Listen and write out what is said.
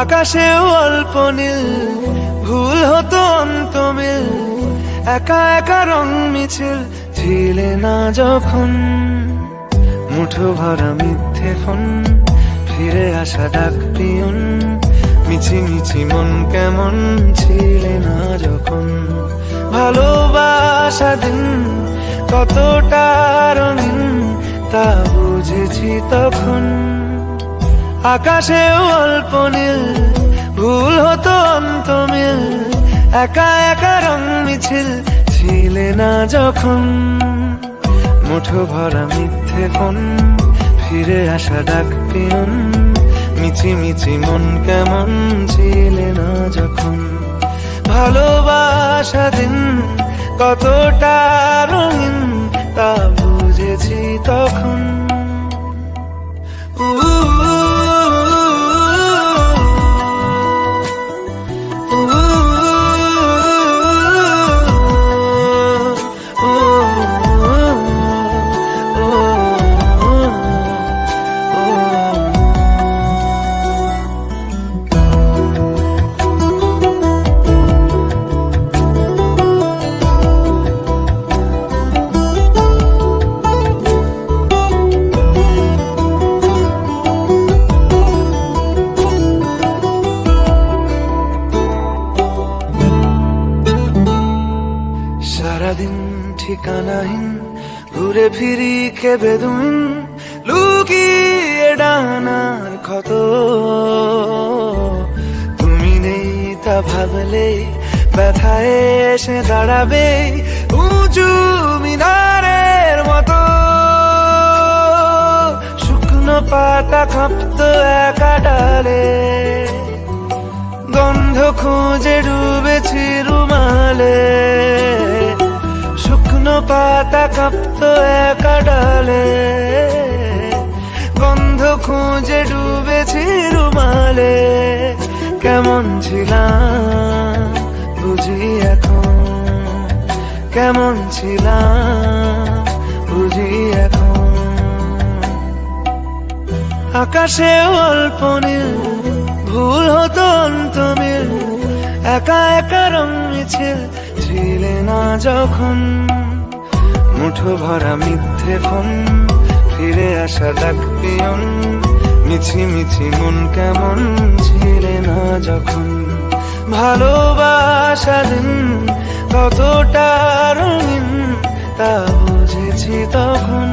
আকাশেও অল্প নীল, ভুল হতো অন্তমিল, একা একা রং মিছিল ছিলে না যখন। মুঠো ভরা মিথ্যে ফোন, ফিরে আসা ডাক পিয়ন, মিছিমিছি মন কেমন ছিলে না যখন। ভালোবাসা দিন কতটা রঙিন তা বুঝেছি তখন। আকাশেও অল্প নীল, ভুল হতো অন্তমিল, একা একা রং মিছিল ছিলে না যখন। মুঠো ভরা মিথ্যে ফোন, ফিরে আসা ডাক পিয়ন, মিছিমিছি মন কেমন ছিলে না যখন। ভালোবাসা দিন কতটা রঙিন তা বুঝেছি তখন। সারাদিন ঠিকানাহীন ঘুরে ফিরি খেবে দুইন, লুকিয়ে ডানার ক্ষত। তুমি নেই তা ভাবলে ব্যথায় এসে দাঁড়াবে উঁচু মিনারের মতো। শুকনো পাতা কাঁপতো একা ডালে, গন্ধ খুঁজে ডুবেছি রুমালে। শুকনো পাতা কাঁপতো একা ডালে, গন্ধ খুঁজে ডুবেছি রুমালে। কেমন ছিলাম বুঝি এখন, কেমন ছিলাম বুঝি এখন। আকাশে অল্প নীল, ভুল হতো অন্তমিল, একা একা রং মিছিল ছিলে না যখন। মুঠো ভরা মিথ্যে ফোন, ফিরে আসা ডাক পিয়ন, মিছিমিছি মন কেমন ছিলে না যখন। ভালোবাসা দিন কতটা রঙিন তা বুঝেছি তখন।